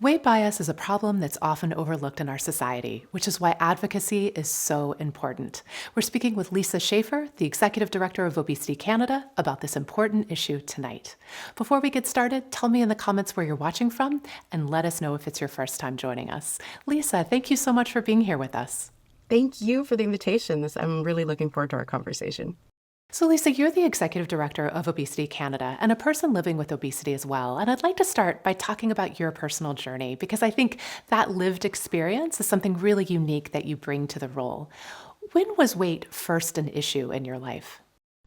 Weight bias is a problem that's often overlooked in our society, which is why advocacy is so important. We're speaking with Lisa Schaffer, the Executive Director of Obesity Canada, about this important issue tonight. Before we get started, tell me in the comments where you're watching from and let us know if it's your first time joining us. Lisa, thank you so much for being here with us. Thank you for the invitation. I'm really looking forward to our conversation. So, Lisa, you're the Executive Director of Obesity Canada and a person living with obesity as well. And I'd like to start by talking about your personal journey, because I think that lived experience is something really unique that you bring to the role. When was weight first an issue in your life?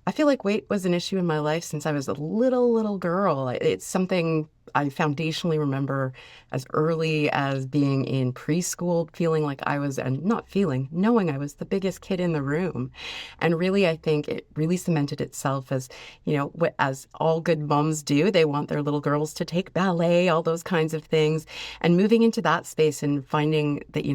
I feel like weight was an issue in my life since I was a little girl. It's something I foundationally remember as early as being in preschool, feeling like I was, and not feeling, knowing I was the biggest kid in the room. And really, I think it really cemented itself as, as all good moms do. They want their little girls to take ballet, all those kinds of things. And moving into that space and finding that,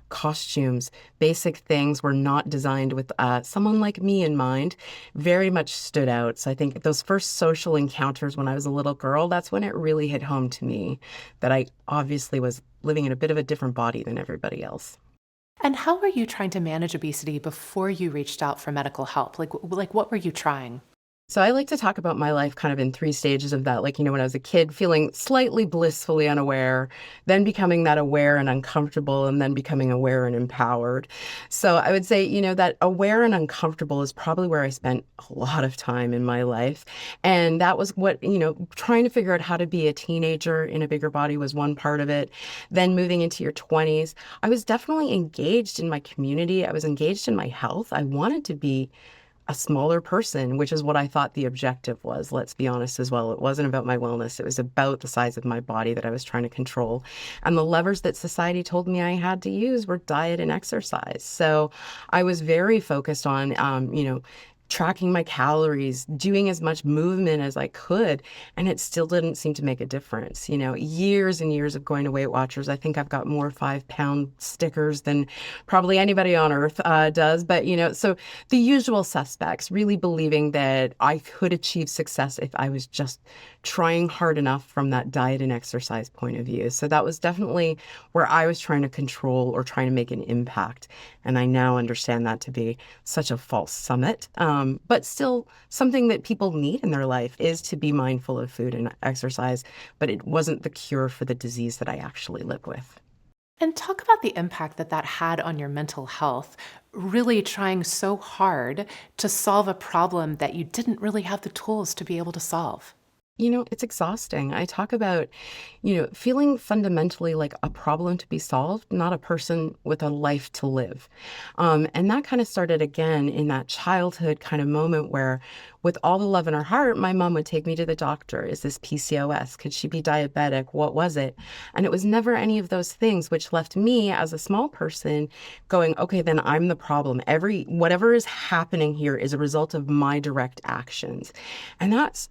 costumes, basic things were not designed with someone like me in mind, very much stood out. So I think those first social encounters when I was a little girl, that's when it really hit home to me that I obviously was living in a bit of a different body than everybody else. And how were you trying to manage obesity before you reached out for medical help? Like what were you trying? So I like to talk about my life kind of in three stages of that. Like, when I was a kid, feeling slightly blissfully unaware, then becoming that aware and uncomfortable, and then becoming aware and empowered. So I would say, that aware and uncomfortable is probably where I spent a lot of time in my life. And that was what, trying to figure out how to be a teenager in a bigger body was one part of it. Then moving into your 20s, I was definitely engaged in my community. I was engaged in my health. I wanted to be a smaller person, which is what I thought the objective was. Let's be honest as well. It wasn't about my wellness. It was about the size of my body that I was trying to control. And the levers that society told me I had to use were diet and exercise. So I was very focused on, tracking my calories, doing as much movement as I could, and it still didn't seem to make a difference. Years and years of going to Weight Watchers. I think I've got more 5-pound stickers than probably anybody on earth does. But, so the usual suspects, really believing that I could achieve success if I was just trying hard enough from that diet and exercise point of view. So that was definitely where I was trying to control or trying to make an impact. And I now understand that to be such a false summit. But still something that people need in their life is to be mindful of food and exercise. But it wasn't the cure for the disease that I actually live with. And talk about the impact that that had on your mental health, really trying so hard to solve a problem that you didn't really have the tools to be able to solve. It's exhausting. I talk about, feeling fundamentally like a problem to be solved, not a person with a life to live. And that kind of started again in that childhood kind of moment where, with all the love in her heart, my mom would take me to the doctor. Is this PCOS? Could she be diabetic? What was it? And it was never any of those things, which left me as a small person going, okay, then I'm the problem. Whatever is happening here is a result of my direct actions. And that's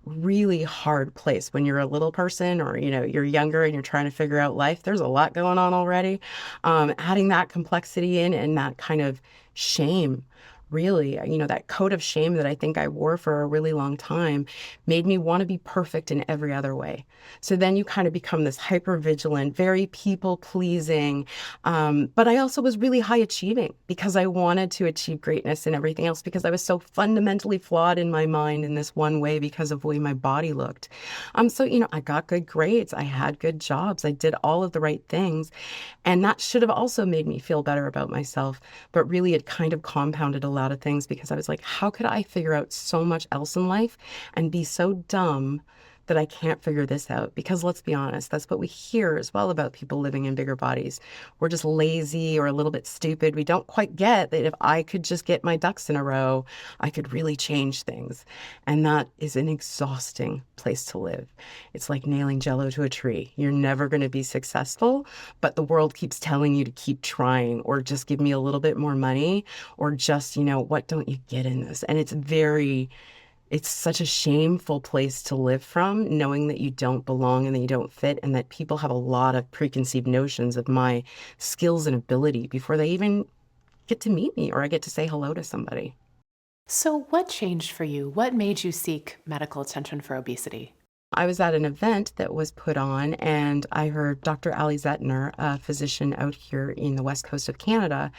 really hard place when you're a little person or you're younger and you're trying to figure out life. There's a lot going on already. Adding that complexity in and that kind of shame, really, that coat of shame that I think I wore for a really long time made me want to be perfect in every other way. So then you kind of become this hyper vigilant, very people pleasing. But I also was really high achieving because I wanted to achieve greatness in everything else because I was so fundamentally flawed in my mind in this one way because of the way my body looked. So, I got good grades. I had good jobs. I did all of the right things. And that should have also made me feel better about myself. But really, it kind of compounded a lot of things because I was like, how could I figure out so much else in life and be so dumb that I can't figure this out? Because let's be honest, that's what we hear as well about people living in bigger bodies. We're just lazy or a little bit stupid. We don't quite get that if I could just get my ducks in a row, I could really change things. And that is an exhausting place to live. It's like nailing jello to a tree. You're never going to be successful, but the world keeps telling you to keep trying or just give me a little bit more money or just, what don't you get in this? And it's such a shameful place to live from, knowing that you don't belong and that you don't fit, and that people have a lot of preconceived notions of my skills and ability before they even get to meet me or I get to say hello to somebody. So, what changed for you? What made you seek medical attention for obesity? I was at an event that was put on, and I heard Dr. Ali Zettner, a physician out here in the west coast of Canada,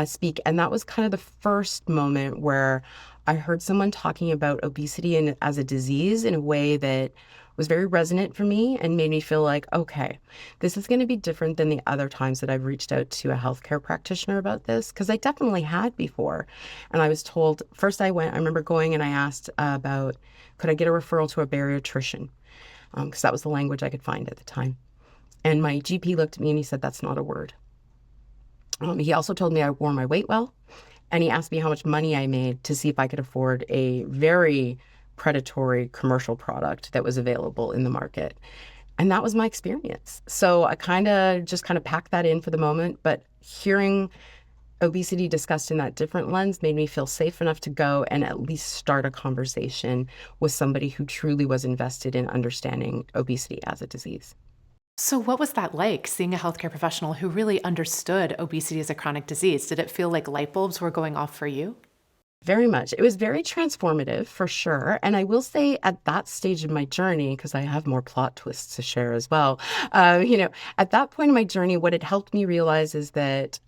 speak. And that was kind of the first moment where I heard someone talking about obesity and as a disease in a way that was very resonant for me and made me feel like, okay, this is going to be different than the other times that I've reached out to a healthcare practitioner about this, because I definitely had before. And I was told, first I remember going and I asked about, could I get a referral to a bariatrician? Because that was the language I could find at the time. And my GP looked at me and he said, that's not a word. He also told me I wore my weight well. And he asked me how much money I made to see if I could afford a very predatory commercial product that was available in the market. And that was my experience. So I kind of packed that in for the moment. But hearing obesity discussed in that different lens made me feel safe enough to go and at least start a conversation with somebody who truly was invested in understanding obesity as a disease. So, what was that like, seeing a healthcare professional who really understood obesity as a chronic disease? Did it feel like light bulbs were going off for you? Very much. It was very transformative for sure. And I will say at that stage of my journey, because I have more plot twists to share as well, at that point in my journey, what it helped me realize is that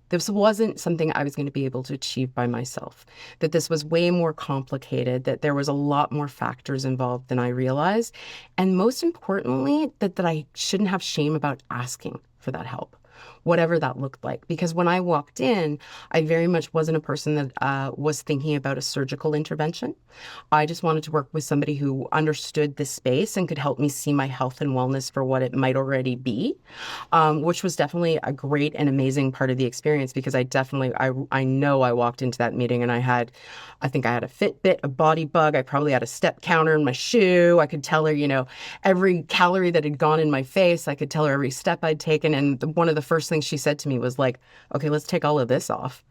this wasn't something I was going to be able to achieve by myself, that this was way more complicated, that there was a lot more factors involved than I realized. And most importantly, that I shouldn't have shame about asking for that help, whatever that looked like. Because when I walked in, I very much wasn't a person that was thinking about a surgical intervention. I just wanted to work with somebody who understood the space and could help me see my health and wellness for what it might already be, which was definitely a great and amazing part of the experience, because I know I walked into that meeting and I think I had a Fitbit, a Body Bug. I probably had a step counter in my shoe. I could tell her, every calorie that had gone in my face. I could tell her every step I'd taken. And one of the first things she said to me was like, okay, let's take all of this off,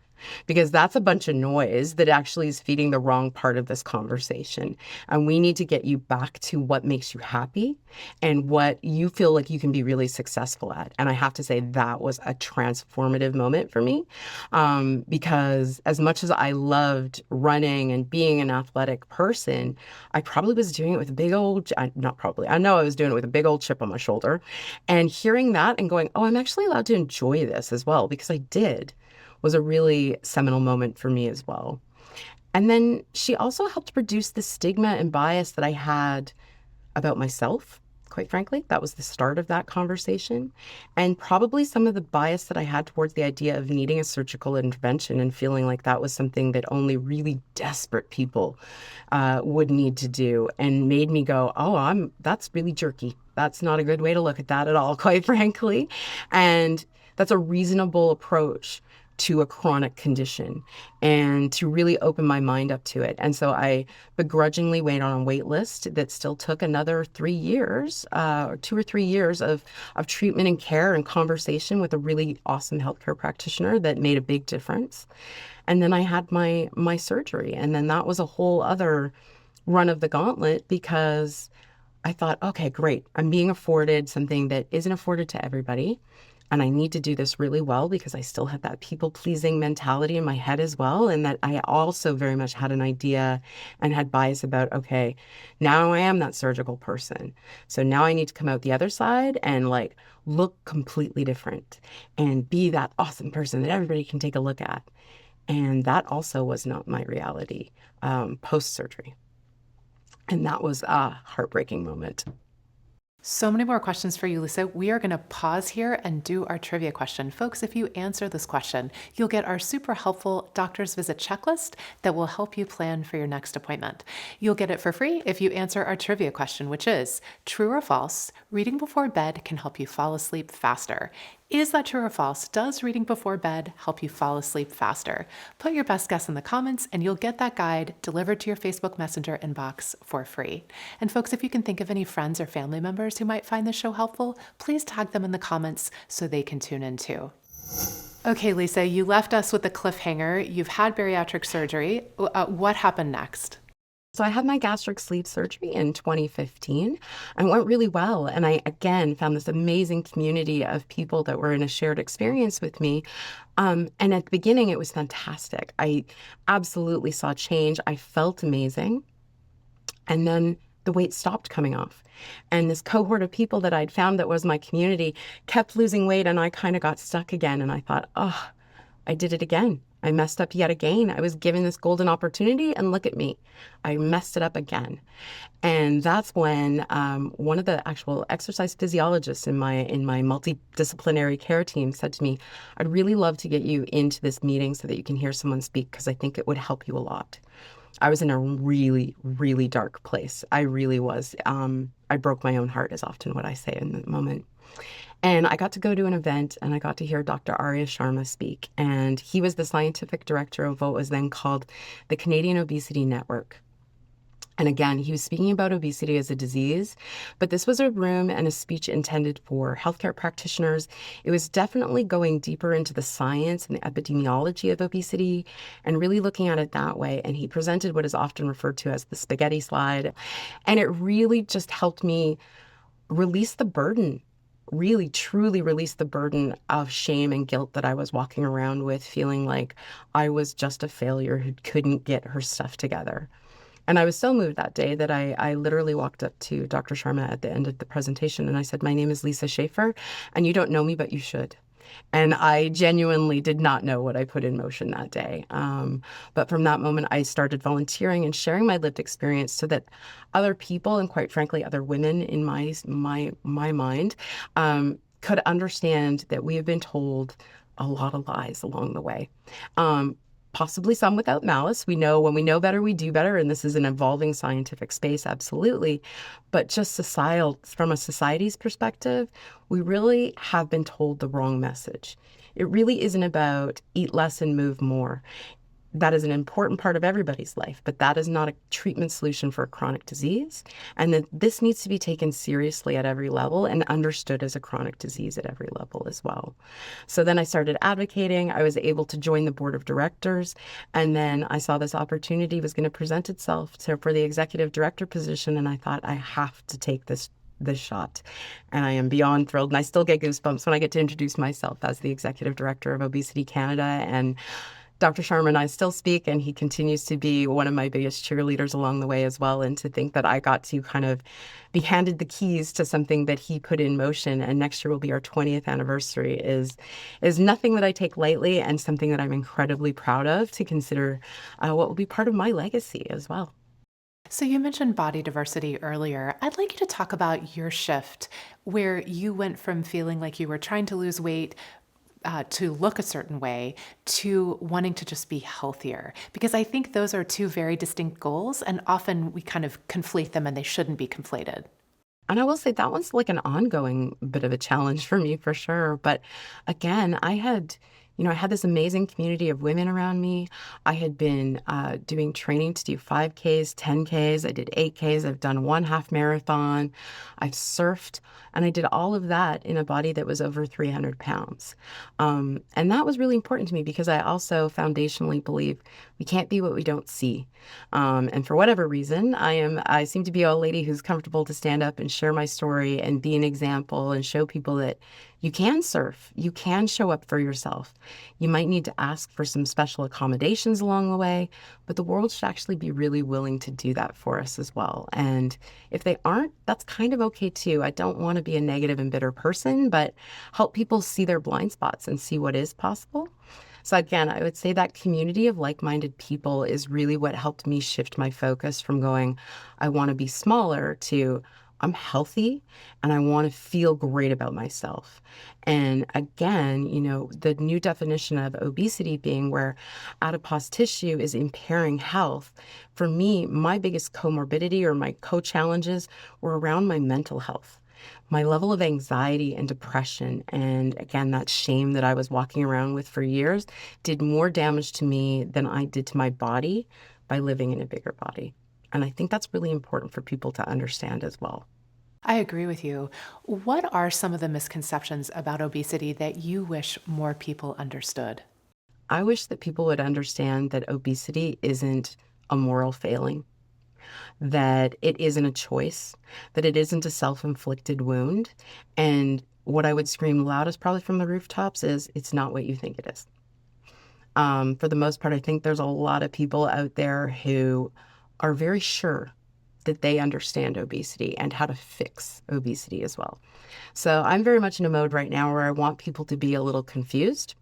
because that's a bunch of noise that actually is feeding the wrong part of this conversation. And we need to get you back to what makes you happy and what you feel like you can be really successful at. And I have to say that was a transformative moment for me, because as much as I loved running and being an athletic person, I probably was doing it with a big old, not probably, I know I was doing it with a big old chip on my shoulder. And hearing that and going, oh, I'm actually allowed to enjoy this as well, because I did, was a really seminal moment for me as well. And then she also helped reduce the stigma and bias that I had about myself, quite frankly. That was the start of that conversation. And probably some of the bias that I had towards the idea of needing a surgical intervention and feeling like that was something that only really desperate people would need to do, and made me go, oh, that's really jerky. That's not a good way to look at that at all, quite frankly. And that's a reasonable approach to a chronic condition, and to really open my mind up to it. And so I begrudgingly went on a wait list that still took another 3 years, or 2 or 3 years of treatment and care and conversation with a really awesome healthcare practitioner that made a big difference. And then I had my surgery. And then that was a whole other run of the gauntlet, because I thought, okay, great. I'm being afforded something that isn't afforded to everybody. And I need to do this really well, because I still had that people-pleasing mentality in my head as well. And that I also very much had an idea and had bias about, okay, now I am that surgical person. So now I need to come out the other side and look completely different and be that awesome person that everybody can take a look at. And that also was not my reality post-surgery. And that was a heartbreaking moment. So many more questions for you, Lisa. We are going to pause here and do our trivia question. Folks, if you answer this question, you'll get our super helpful doctor's visit checklist that will help you plan for your next appointment. You'll get it for free if you answer our trivia question, which is, true or false, reading before bed can help you fall asleep faster. Is that true or false? Does reading before bed help you fall asleep faster? Put your best guess in the comments and you'll get that guide delivered to your Facebook Messenger inbox for free. And folks, if you can think of any friends or family members who might find this show helpful, please tag them in the comments so they can tune in too. Okay, Lisa, you left us with a cliffhanger. You've had bariatric surgery. What happened next? So I had my gastric sleeve surgery in 2015 and went really well. And I, again, found this amazing community of people that were in a shared experience with me. And at the beginning, it was fantastic. I absolutely saw change. I felt amazing. And then the weight stopped coming off. And this cohort of people that I'd found that was my community kept losing weight, and I kind of got stuck again. And I thought, oh, I did it again. I messed up yet again. I was given this golden opportunity, and look at me. I messed it up again. And that's when one of the actual exercise physiologists in my multidisciplinary care team said to me, I'd really love to get you into this meeting so that you can hear someone speak, because I think it would help you a lot. I was in a really, really dark place. I really was. I broke my own heart is often what I say in the moment. And I got to go to an event, and I got to hear Dr. Arya Sharma speak. And he was the scientific director of what was then called the Canadian Obesity Network. And again, he was speaking about obesity as a disease, but this was a room and a speech intended for healthcare practitioners. It was definitely going deeper into the science and the epidemiology of obesity and really looking at it that way. And he presented what is often referred to as the spaghetti slide. And it really just helped me release the burden, really truly release the burden of shame and guilt that I was walking around with, feeling like I was just a failure who couldn't get her stuff together. And I was so moved that day that I literally walked up to Dr. Sharma at the end of the presentation, and I said, my name is Lisa Schaffer, and you don't know me, but you should. And I genuinely did not know what I put in motion that day. But from that moment, I started volunteering and sharing my lived experience so that other people, and quite frankly, other women in my mind, could understand that we have been told a lot of lies along the way. Possibly some without malice. We know when we know better, we do better. And this is an evolving scientific space, absolutely. But just from a society's perspective, we really have been told the wrong message. It really isn't about eat less and move more. That is an important part of everybody's life, but that is not a treatment solution for a chronic disease. And that this needs to be taken seriously at every level and understood as a chronic disease at every level as well. So then I started advocating. I was able to join the board of directors. And then I saw this opportunity was going to present itself for the executive director position. And I thought, I have to take this shot. And I am beyond thrilled. And I still get goosebumps when I get to introduce myself as the executive director of Obesity Canada. And Dr. Sharma and I still speak, and he continues to be one of my biggest cheerleaders along the way as well. And to think that I got to kind of be handed the keys to something that he put in motion, and next year will be our 20th anniversary, is nothing that I take lightly, and something that I'm incredibly proud of to consider what will be part of my legacy as well. So you mentioned body diversity earlier. I'd like you to talk about your shift where you went from feeling like you were trying to lose weight to look a certain way to wanting to just be healthier, because I think those are two very distinct goals, and often we kind of conflate them, and they shouldn't be conflated. And I will say that one's like an ongoing bit of a challenge for me for sure. But again, I had this amazing community of women around me. I had been doing training to do 5Ks, 10Ks. I did 8Ks. I've done one half marathon. I've surfed. And I did all of that in a body that was over 300 pounds. And that was really important to me because I also foundationally believe we can't be what we don't see. And for whatever reason, I seem to be a lady who's comfortable to stand up and share my story and be an example and show people that you can surf, you can show up for yourself. You might need to ask for some special accommodations along the way, but the world should actually be really willing to do that for us as well. And if they aren't, that's kind of okay too. I don't want to be a negative and bitter person, but help people see their blind spots and see what is possible. So again, I would say that community of like-minded people is really what helped me shift my focus from going, I want to be smaller, to I'm healthy and I want to feel great about myself. And again, the new definition of obesity being where adipose tissue is impairing health. For me, my biggest comorbidity or my co-challenges were around my mental health. My level of anxiety and depression, and again, that shame that I was walking around with for years, did more damage to me than I did to my body by living in a bigger body. And I think that's really important for people to understand as well. I agree with you. What are some of the misconceptions about obesity that you wish more people understood? I wish that people would understand that obesity isn't a moral failing, that it isn't a choice, that it isn't a self-inflicted wound. And what I would scream loudest probably from the rooftops is it's not what you think it is. For the most part, I think there's a lot of people out there who are very sure that they understand obesity and how to fix obesity as well. So I'm very much in a mode right now where I want people to be a little confused.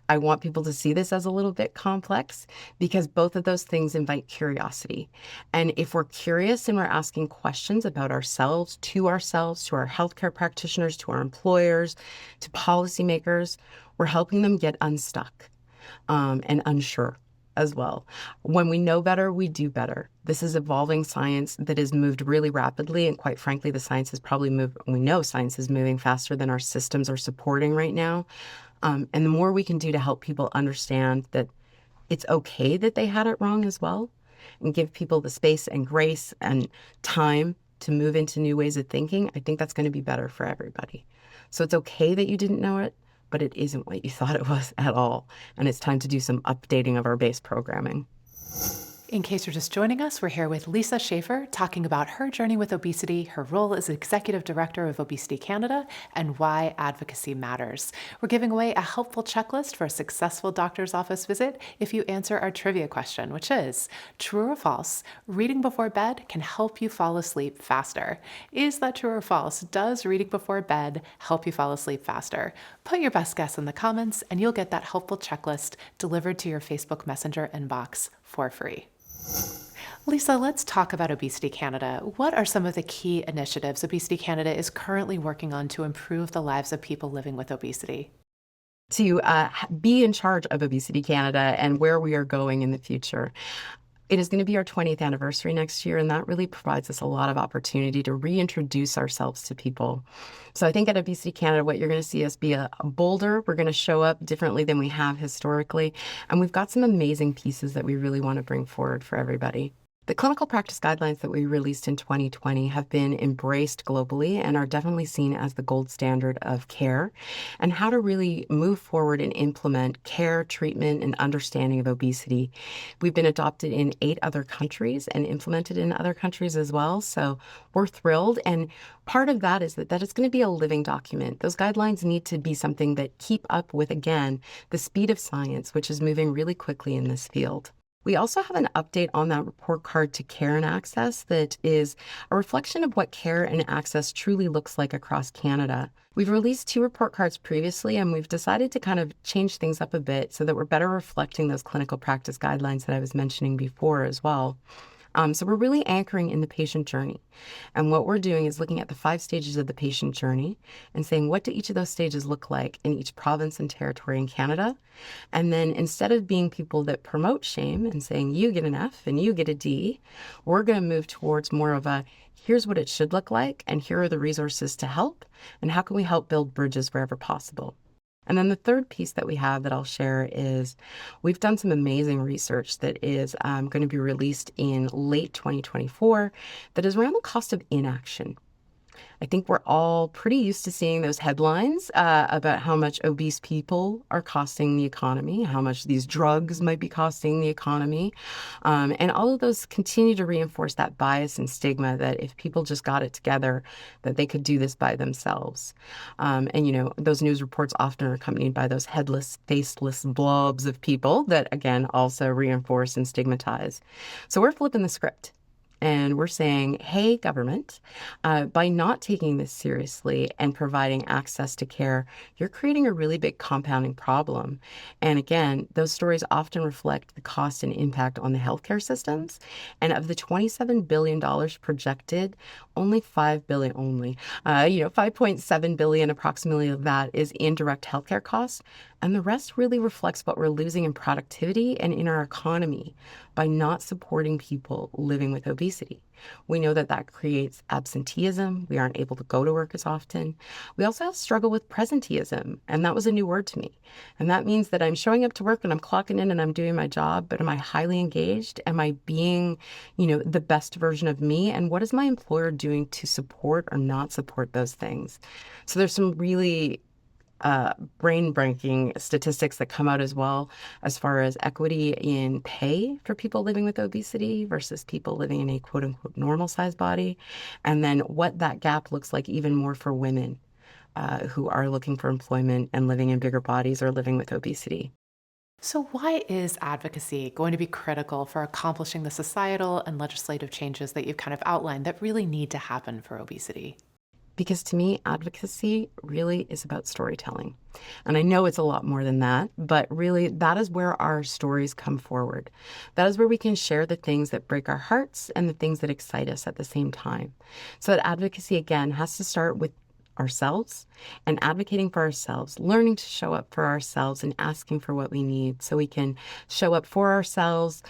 I want people to see this as a little bit complex because both of those things invite curiosity. And if we're curious and we're asking questions about ourselves, to our healthcare practitioners, to our employers, to policymakers, we're helping them get unstuck and unsure as well. When we know better, we do better. This is evolving science that has moved really rapidly. And quite frankly, the science has probably moved, we know science is moving faster than our systems are supporting right now. And the more we can do to help people understand that it's okay that they had it wrong as well, and give people the space and grace and time to move into new ways of thinking, I think that's going to be better for everybody. So it's okay that you didn't know it, but it isn't what you thought it was at all. And it's time to do some updating of our base programming. In case you're just joining us, we're here with Lisa Schaffer talking about her journey with obesity, her role as Executive Director of Obesity Canada, and why advocacy matters. We're giving away a helpful checklist for a successful doctor's office visit if you answer our trivia question, which is, true or false, reading before bed can help you fall asleep faster. Is that true or false? Does reading before bed help you fall asleep faster? Put your best guess in the comments and you'll get that helpful checklist delivered to your Facebook Messenger inbox for free. Lisa, let's talk about Obesity Canada. What are some of the key initiatives Obesity Canada is currently working on to improve the lives of people living with obesity? To be in charge of Obesity Canada and where we are going in the future. It is going to be our 20th anniversary next year, and that really provides us a lot of opportunity to reintroduce ourselves to people. So I think at Obesity Canada, what you're going to see us be a bolder. We're going to show up differently than we have historically, and we've got some amazing pieces that we really want to bring forward for everybody. The clinical practice guidelines that we released in 2020 have been embraced globally and are definitely seen as the gold standard of care and how to really move forward and implement care, treatment, and understanding of obesity. We've been adopted in 8 other countries and implemented in other countries as well. So we're thrilled. And part of that is that it's going to be a living document. Those guidelines need to be something that keep up with, again, the speed of science, which is moving really quickly in this field. We also have an update on that report card to care and access that is a reflection of what care and access truly looks like across Canada. We've released 2 report cards previously, and we've decided to kind of change things up a bit so that we're better reflecting those clinical practice guidelines that I was mentioning before as well. So we're really anchoring in the patient journey. And what we're doing is looking at the 5 stages of the patient journey and saying, what do each of those stages look like in each province and territory in Canada? And then instead of being people that promote shame and saying, you get an F and you get a D, we're going to move towards more of a, here's what it should look like, and here are the resources to help, and how can we help build bridges wherever possible. And then the third piece that we have that I'll share is we've done some amazing research that is going to be released in late 2024 that is around the cost of inaction. I think we're all pretty used to seeing those headlines about how much obese people are costing the economy, how much these drugs might be costing the economy. And all of those continue to reinforce that bias and stigma that if people just got it together, that they could do this by themselves. And those news reports often are accompanied by those headless, faceless blobs of people that, again, also reinforce and stigmatize. So we're flipping the script. And we're saying, hey, government, by not taking this seriously and providing access to care, you're creating a really big compounding problem. And again, those stories often reflect the cost and impact on the healthcare systems. And of the $27 billion projected, only $5.7 billion approximately of that is indirect healthcare costs. And the rest really reflects what we're losing in productivity and in our economy by not supporting people living with obesity. We know that creates absenteeism. We aren't able to go to work as often. We also struggle with presenteeism, and that was a new word to me. And that means that I'm showing up to work and I'm clocking in and I'm doing my job, but am I highly engaged? Am I being, the best version of me? And what is my employer doing to support or not support those things? So there's some really brain-breaking statistics that come out as well as far as equity in pay for people living with obesity versus people living in a quote-unquote normal-sized body, and then what that gap looks like even more for women who are looking for employment and living in bigger bodies or living with obesity. So, why is advocacy going to be critical for accomplishing the societal and legislative changes that you've kind of outlined that really need to happen for obesity? Because to me, advocacy really is about storytelling. And I know it's a lot more than that, but really, that is where our stories come forward. That is where we can share the things that break our hearts and the things that excite us at the same time. So, that advocacy, again, has to start with ourselves and advocating for ourselves, learning to show up for ourselves and asking for what we need so we can show up for ourselves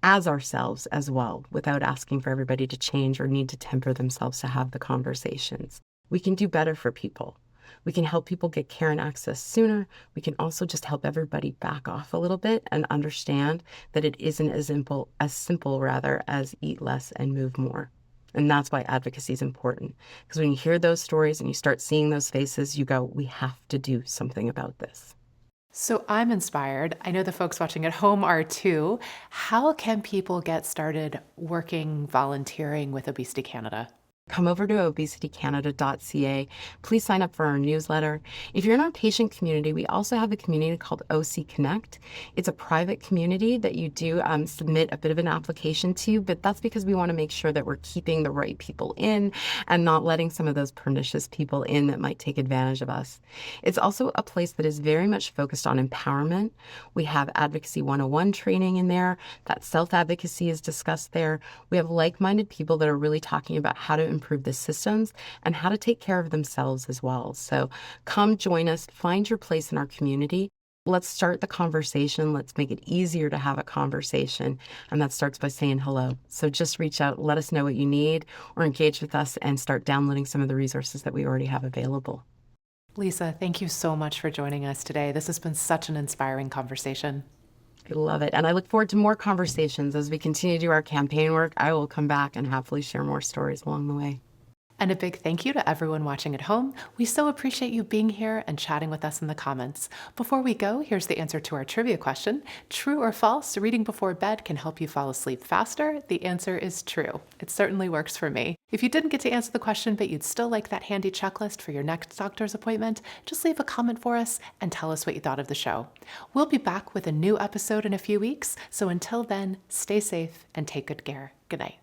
as ourselves as well without asking for everybody to change or need to temper themselves to have the conversations. We can do better for people. We can help people get care and access sooner. We can also just help everybody back off a little bit and understand that it isn't as simple rather as eat less and move more. And that's why advocacy is important. Because when you hear those stories and you start seeing those faces, you go, we have to do something about this. So, I'm inspired. I know the folks watching at home are too. How can people get started working, volunteering with Obesity Canada? Come over to obesitycanada.ca. Please sign up for our newsletter. If you're in our patient community, we also have a community called OC Connect. It's a private community that you do submit a bit of an application to, but that's because we want to make sure that we're keeping the right people in and not letting some of those pernicious people in that might take advantage of us. It's also a place that is very much focused on empowerment. We have Advocacy 101 training in there. That self-advocacy is discussed there. We have like-minded people that are really talking about how to improve the systems and how to take care of themselves as well. So come join us, find your place in our community. Let's start the conversation. Let's make it easier to have a conversation. And that starts by saying hello. So just reach out, let us know what you need, or engage with us and start downloading some of the resources that we already have available. Lisa, thank you so much for joining us today. This has been such an inspiring conversation. I love it. And I look forward to more conversations as we continue to do our campaign work. I will come back and happily share more stories along the way. And a big thank you to everyone watching at home. We so appreciate you being here and chatting with us in the comments. Before we go, here's the answer to our trivia question. True or false, reading before bed can help you fall asleep faster? The answer is true. It certainly works for me. If you didn't get to answer the question, but you'd still like that handy checklist for your next doctor's appointment, just leave a comment for us and tell us what you thought of the show. We'll be back with a new episode in a few weeks, so until then, stay safe and take good care. Good night.